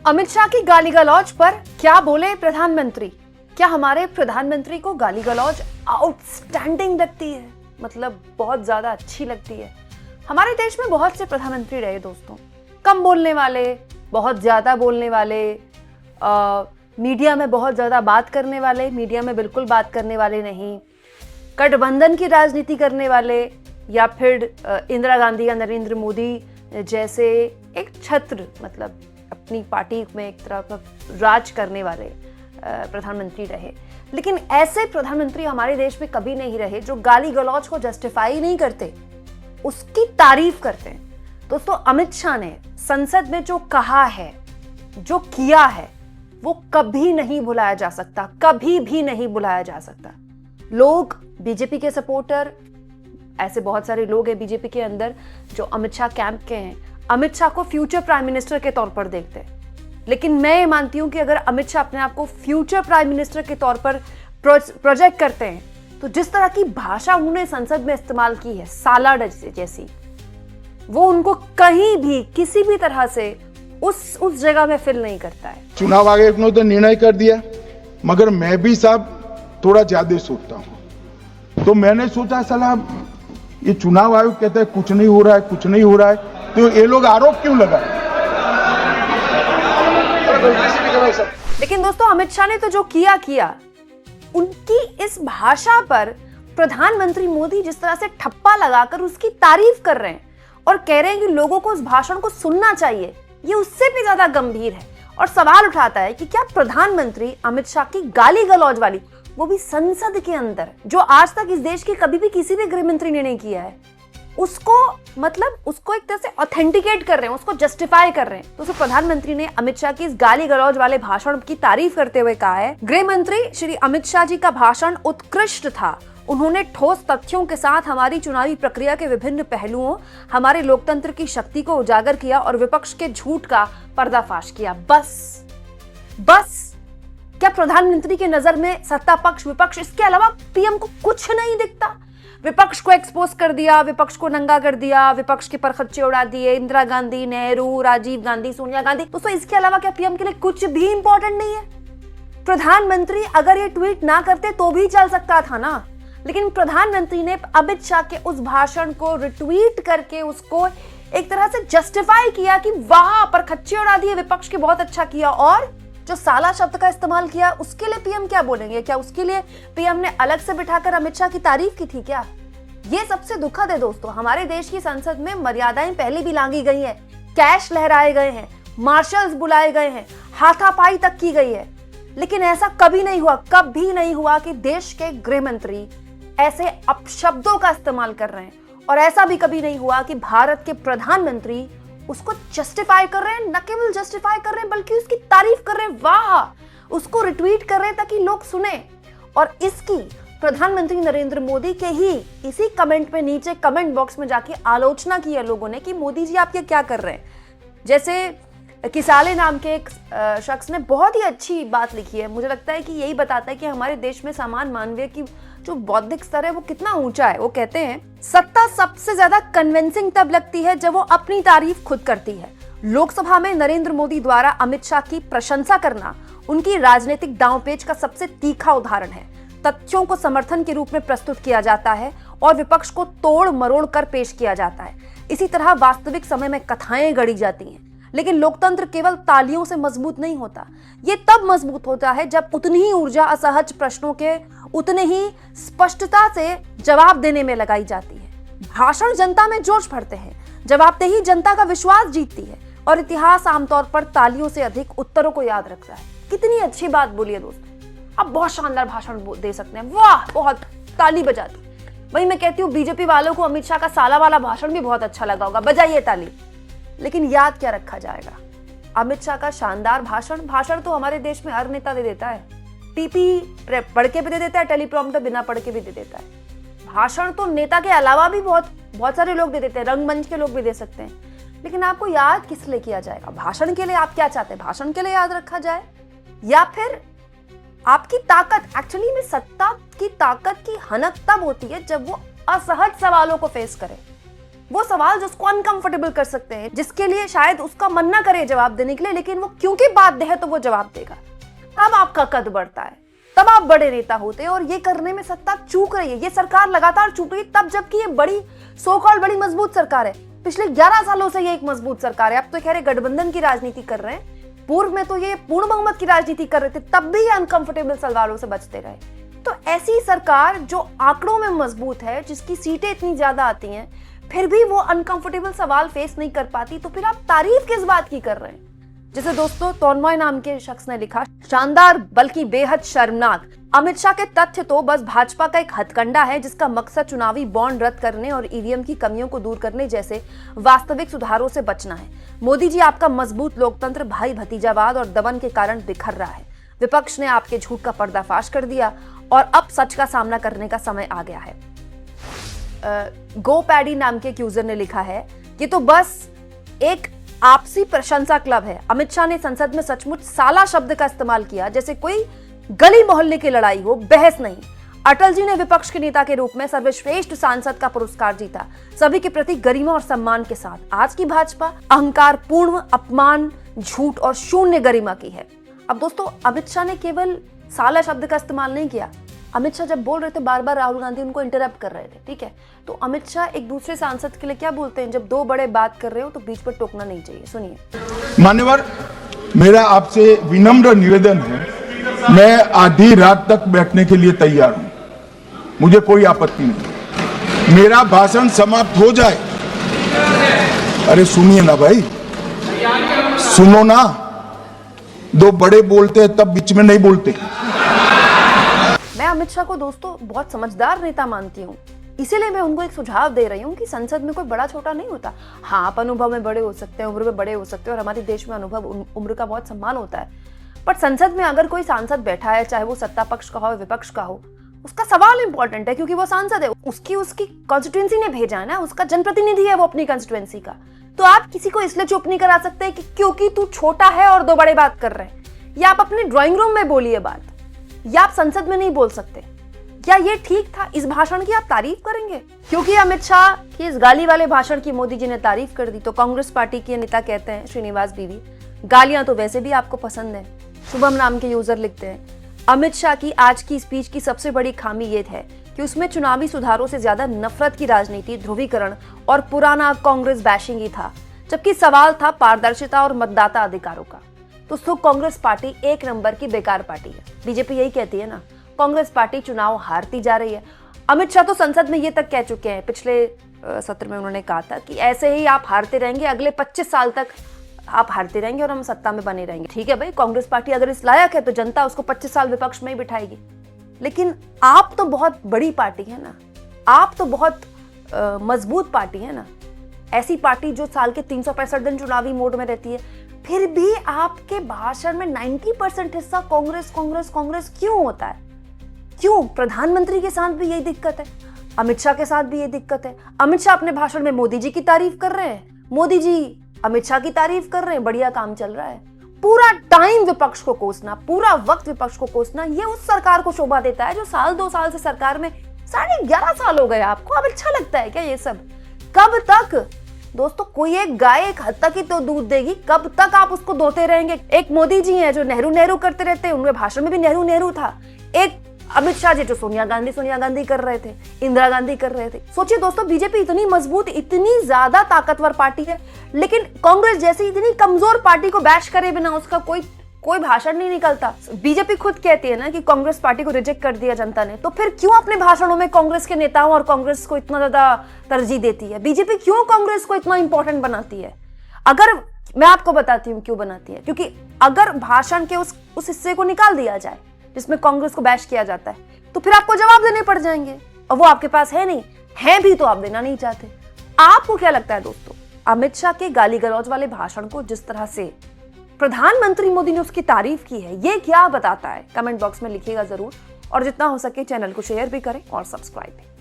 अमित शाह की गाली गलौज पर क्या बोले प्रधानमंत्री? क्या हमारे प्रधानमंत्री को गाली गलौज आउटस्टैंडिंग लगती है? मतलब बहुत ज्यादा अच्छी लगती है। हमारे देश में बहुत से प्रधानमंत्री रहे दोस्तों, कम बोलने वाले, बहुत ज्यादा बोलने वाले, मीडिया में बहुत ज्यादा बात करने वाले, मीडिया में बिल्कुल बात करने वाले नहीं, गठबंधन की राजनीति करने वाले, या फिर इंदिरा गांधी या नरेंद्र मोदी जैसे एक छत्र, मतलब अपनी पार्टी में एक तरह का राज करने वाले प्रधानमंत्री रहे। लेकिन ऐसे प्रधानमंत्री हमारे देश में कभी नहीं रहे जो गाली गलौज को जस्टिफाई नहीं करते, उसकी तारीफ करते हैं। दोस्तों, अमित शाह ने संसद में जो कहा है, जो किया है, वो कभी नहीं भुलाया जा सकता, कभी भी नहीं भुलाया जा सकता। लोग, बीजेपी के सपोर्टर, ऐसे बहुत सारे लोग हैं बीजेपी के अंदर जो अमित शाह कैंप के हैं, अमित शाह को फ्यूचर प्राइम मिनिस्टर के तौर पर देखते हैं। लेकिन मैं ये मानती हूं कि अगर अमित शाह अपने आप को फ्यूचर प्राइम मिनिस्टर के तौर पर प्रोजेक्ट करते हैं, तो जिस तरह की भाषा उन्होंने संसद में इस्तेमाल की है, साला जैसी, वो उनको कहीं भी किसी भी तरह से उस जगह में फिल नहीं करता है। चुनाव आयोग ने तो निर्णय कर दिया, मगर मैं भी साहब थोड़ा ज्यादा सोचता हूं। तो मैंने सोचा साला ये चुनाव आयोग कहता है कुछ नहीं हो रहा है, कुछ नहीं हो रहा है, तो ये लोग आरोप क्यों लगाए? लेकिन दोस्तों, अमित शाह ने तो जो किया, उनकी इस भाषा पर प्रधानमंत्री मोदी जिस तरह से ठप्पा लगाकर उसकी तारीफ कर रहे हैं और कह रहे हैं कि लोगों को उस भाषण को सुनना चाहिए, ये उससे भी ज्यादा गंभीर है और सवाल उठाता है कि क्या प्रधानमंत्री अमित शाह की गाली गलौज वाली, वो भी संसद के अंदर, जो आज तक इस देश की कभी भी किसी भी गृह मंत्री ने नहीं किया है, उसको एक तरह से ऑथेंटिकेट कर रहे हैं, उसको जस्टिफाई कर रहे हैं। तो प्रधानमंत्री ने अमित शाह की इस गाली गलौज वाले भाषण की तारीफ करते हुए कहा है, गृह मंत्री श्री अमित शाह जी का भाषण उत्कृष्ट था। उन्होंने ठोस तथ्यों के साथ हमारी चुनावी प्रक्रिया के विभिन्न पहलुओं, हमारे लोकतंत्र की शक्ति को उजागर किया और विपक्ष के झूठ का पर्दाफाश किया। बस क्या प्रधानमंत्री की नजर में सत्ता पक्ष, विपक्ष, इसके अलावा पीएम को कुछ नहीं दिखता? विपक्ष को एक्सपोज कर दिया, विपक्ष को नंगा कर दिया, विपक्ष के परखच्चे उड़ा दिए, इंदिरा गांधी, नेहरू, राजीव गांधी, सोनिया गांधी। दोस्तों, इसके अलावा क्या पीएम के लिए कुछ भी इंपॉर्टेंट नहीं है? प्रधानमंत्री अगर ये ट्वीट ना करते तो भी चल सकता था ना, लेकिन प्रधानमंत्री ने अमित शाह के उस भाषण को रिट्वीट करके उसको एक तरह से जस्टिफाई किया कि वाह, परखच्चे उड़ा दिए, विपक्ष के बहुत अच्छा किया। और जो साला शब्द का इस्तेमाल किया, उसके लिए पीएम क्या बोलेंगे? क्या उसके लिए पीएम ने अलग से बिठाकर अमित शाह की तारीफ की थी क्या? ये सबसे दुखद है दोस्तों। हमारे देश की संसद में मर्यादाएं पहले भी लांघी गई हैं, कैश लहराए गए हैं, मार्शल्स बुलाए गए हैं, हाथापाई तक की गई है, लेकिन ऐसा कभी नहीं हुआ कि देश के गृह मंत्री ऐसे अपशब्दों का इस्तेमाल कर रहे हैं। और ऐसा भी कभी नहीं हुआ कि भारत के प्रधानमंत्री उसको जस्टिफाई कर रहे हैं, न केवल जस्टिफाई कर रहे हैं बल्कि उसकी तारीफ कर रहे हैं, वाह, उसको रिट्वीट कर रहे हैं ताकि लोग सुने। और इसकी प्रधानमंत्री नरेंद्र मोदी के ही इसी कमेंट में, नीचे कमेंट बॉक्स में जाके आलोचना की है लोगों ने कि मोदी जी आप ये क्या कर रहे हैं। जैसे किसाले नाम के एक शख्स ने बहुत ही अच्छी बात लिखी है, मुझे लगता है कि यही बताता है कि हमारे देश में सामान्य मानवीय की जो बौद्धिक स्तर है वो कितना ऊंचा है। वो कहते हैं, सत्ता सबसे ज्यादा कन्विंसिंग तब लगती है जब वो अपनी तारीफ खुद करती है। लोकसभा में नरेंद्र मोदी द्वारा अमित शाह की प्रशंसा करना उनकी राजनीतिक दांवपेच का सबसे तीखा उदाहरण है। तथ्यों को समर्थन के रूप में प्रस्तुत किया जाता है और विपक्ष को तोड़ मरोड़ कर पेश किया जाता है। इसी तरह वास्तविक समय में कथाएं गढ़ी जाती हैं। लेकिन लोकतंत्र केवल तालियों से मजबूत नहीं होता, ये तब मजबूत होता है जब उतनी ही ऊर्जा असहज प्रश्नों के उतने ही स्पष्टता से जवाब देने में लगाई जाती है। भाषण जनता में जोश भरते हैं, जवाबदेही जनता का विश्वास जीतती है और इतिहास आमतौर पर तालियों से अधिक उत्तरों को याद रखता है। कितनी अच्छी बात बोली है दोस्तों, आप बहुत शानदार भाषण दे सकते हैं, वाह, बहुत ताली बजा दी। वही मैं कहती हूँ, बीजेपी वालों को अमित शाह का साला वाला भाषण भी बहुत अच्छा लगा होगा, बजाइए ताली। लेकिन याद क्या रखा जाएगा? अमित शाह का शानदार भाषण तो हमारे देश में हर नेता दे देता है, पीपी पढ़ के भी दे देता है, टेलीप्रॉम्प्टर बिना पढ़ के भी दे देता है। भाषण तो नेता के अलावा भी बहुत सारे लोग दे देते हैं, रंगमंच के लोग भी दे सकते हैं। लेकिन आपको याद किस लिए किया जाएगा? भाषण के लिए आप क्या चाहते हैं? भाषण के लिए याद रखा जाए, या फिर आपकी ताकत? एक्चुअली में सत्ता की ताकत की हनक तब होती है जब वो असहज सवालों को फेस करे, वो सवाल जो उसको अनकंफर्टेबल कर सकते हैं, जिसके लिए शायद उसका मन ना करे जवाब देने के लिए, लेकिन वो क्योंकि बाध्य है तो वो जवाब देगा। तब आपका कद बढ़ता है, तब आप बड़े नेता होते हैं। और ये करने में सत्ता चूक रही है, ये सरकार लगातार चूक रही है, तब जबकि ये बड़ी सो कॉल्ड बड़ी मजबूत सरकार है। पिछले 11 सालों से ये एक मजबूत सरकार है। अब तो कह रहे गठबंधन की राजनीति कर रहे हैं, पूर्व में तो ये पूर्ण बहुमत की राजनीति कर रहे थे, तब भी ये अनकंफर्टेबल सवालों से बचते रहे। तो ऐसी सरकार जो आंकड़ों में मजबूत है, जिसकी सीटें इतनी ज्यादा आती हैं, फिर भी वो अनकंफर्टेबल सवाल फेस नहीं कर पाती, तो फिर आप तारीफ किस बात की कर रहे हैं? जैसे दोस्तों तोन्मय नाम के शख्स ने लिखा, शानदार बल्कि बेहद शर्मनाक। अमित शाह के तथ्य तो बस भाजपा का एक हथकंडा है, जिसका मकसद चुनावी बॉन्ड रद्द करने और ईवीएम की कमियों को दूर करने जैसे वास्तविक सुधारों से बचना है। मोदी जी, आपका मजबूत लोकतंत्र भाई भतीजावाद और दमन के कारण बिखर रहा है। विपक्ष ने आपके झूठ का पर्दाफाश कर दिया और अब सच का सामना करने का समय आ गया है। गो पैडी नाम के एक यूजर ने लिखा है, ये तो बस एक आपसी प्रशंसा क्लब है। अमित शाह ने संसद में सचमुच साला शब्द का इस्तेमाल किया, जैसे कोई गली मोहल्ले की लड़ाई हो, बहस नहीं। अटल जी ने विपक्ष के नेता के रूप में सर्वश्रेष्ठ सांसद का पुरस्कार जीता, सभी के प्रति गरिमा और सम्मान के साथ। आज की भाजपा अहंकार पूर्ण, अपमान, झूठ और शून्य गरिमा की है। अब दोस्तों अमित शाह ने केवल साला शब्द का इस्तेमाल नहीं किया। अमित शाह जब बोल रहे थे, बार बार राहुल गांधी उनको इंटरप्ट कर रहे थे, ठीक है, तो अमित शाह एक दूसरे सांसद के लिए क्या बोलते हैं, जब दो बड़े बात कर रहे हो तो बीच पर टोकना नहीं चाहिए। सुनिए। मान्यवर, मेरा आपसे विनम्र निवेदन है, मैं आधी रात तक बैठने के लिए तैयार हूं, मुझे कोई आपत्ति नहीं। मेरा भाषण समाप्त हो जाए, अरे सुनिए ना भाई, सुनो ना, दो बड़े बोलते हैं तब बीच में नहीं बोलते। मैं अमित शाह को दोस्तों बहुत समझदार नेता मानती हूँ, इसीलिए मैं उनको एक सुझाव दे रही हूँ कि संसद में कोई बड़ा छोटा नहीं होता। हाँ, आप अनुभव में बड़े हो सकते हैं, उम्र में बड़े हो सकते हैं, और हमारे देश में अनुभव उम्र का बहुत सम्मान होता है। पर संसद में अगर कोई सांसद बैठा है, चाहे वो सत्ता पक्ष का हो विपक्ष का हो, उसका सवाल इंपॉर्टेंट है, क्योंकि वो सांसद है, उसकी कॉन्स्टिट्यूएंसी ने भेजा है ना, उसका जनप्रतिनिधि है वो अपनी कॉन्स्टिट्यूएंसी का। तो आप किसी को इसलिए चुप नहीं करा सकते कि क्योंकि तू छोटा है और दो बड़े बात कर रहे हैं, या आप अपने ड्राइंग रूम में बोलिए बात, या आप संसद में नहीं बोल सकते। क्या ये ठीक था? इस भाषण की आप तारीफ करेंगे? क्योंकि अमित शाह की इस गाली वाले भाषण की मोदी जी ने तारीफ कर दी, तो कांग्रेस पार्टी के नेता कहते हैं, श्रीनिवास बीवी, गालियां तो वैसे भी आपको पसंद है। शुभम नाम के यूजर लिखते हैं, अमित शाह की आज की स्पीच की सबसे बड़ी खामी ये है कि उसमें चुनावी सुधारों से ज्यादा नफरत की राजनीति, ध्रुवीकरण और पुराना कांग्रेस बैशिंग ही था, जबकि सवाल था पारदर्शिता और मतदाता अधिकारों का। तो कांग्रेस पार्टी एक नंबर की बेकार पार्टी है। बीजेपी यही कहती है ना, कांग्रेस पार्टी चुनाव हारती जा रही है। अमित शाह तो संसद में ये तक कह चुके हैं, पिछले सत्र में उन्होंने कहा था कि ऐसे ही आप हारते रहेंगे, अगले 25 साल तक आप हारते रहेंगे और हम सत्ता में बने रहेंगे। ठीक है भाई, कांग्रेस पार्टी अगर इस लायक है तो जनता उसको 25 साल विपक्ष में ही बिठाएगी। लेकिन आप तो बहुत बड़ी पार्टी है ना, आप तो बहुत मजबूत पार्टी है ना, ऐसी पार्टी जो साल के 365 दिन चुनावी मोड में रहती है, फिर भी आपके भाषण में 90% हिस्सा कांग्रेस कांग्रेस कांग्रेस क्यों होता है? क्यों? प्रधानमंत्री के साथ भी यही दिक्कत है, अमित शाह के साथ भी ये दिक्कत है। अमित शाह अपने भाषण में मोदी जी की तारीफ कर रहे हैं, मोदी जी अमित शाह की तारीफ कर रहे हैं, बढ़िया काम चल रहा है। पूरा टाइम विपक्ष को कोसना, पूरा वक्त विपक्ष को कोसना, ये उस सरकार को शोभा देता है जो साल 2 साल से सरकार में, 11.5 साल हो गए आपको। अब अच्छा लगता है क्या ये सब? कब तक दोस्तों? कोई एक गाय एक हद तक ही तो दूध देगी, कब तक आप उसको दोते रहेंगे? एक मोदी जी हैं जो नेहरू नेहरू करते रहते हैं, उनके भाषण में भी नेहरू नेहरू था। एक अमित शाह जी जो सोनिया गांधी कर रहे थे, इंदिरा गांधी कर रहे थे। सोचिए दोस्तों, बीजेपी इतनी मजबूत, इतनी ज्यादा ताकतवर पार्टी है, लेकिन कांग्रेस जैसी इतनी कमजोर पार्टी को बैश करे बिना उसका कोई भाषण नहीं निकलता। बीजेपी खुद कहती है ना कि कांग्रेस पार्टी को रिजेक्ट कर दिया जनता ने, तो फिर क्यों अपने भाषणों में कांग्रेस के नेताओं और कांग्रेस को इतना ज्यादा तरजीह देती है? बीजेपी क्यों कांग्रेस को इतना इंपॉर्टेंट बनाती है? अगर मैं आपको बताती हूँ क्यों बनाती है, क्योंकि अगर भाषण के उस हिस्से को निकाल दिया जाए जिसमें कांग्रेस को बैश किया जाता है, तो फिर आपको जवाब देने पड़ जाएंगे, और वो आपके पास है नहीं, है भी तो आप देना नहीं चाहते। आपको क्या लगता है दोस्तों, अमित शाह के गाली गलौज वाले भाषण को जिस तरह से प्रधानमंत्री मोदी ने उसकी तारीफ की है, ये क्या बताता है? कमेंट बॉक्स में लिखिएगा जरूर, और जितना हो सके चैनल को शेयर भी करें और सब्सक्राइब भी।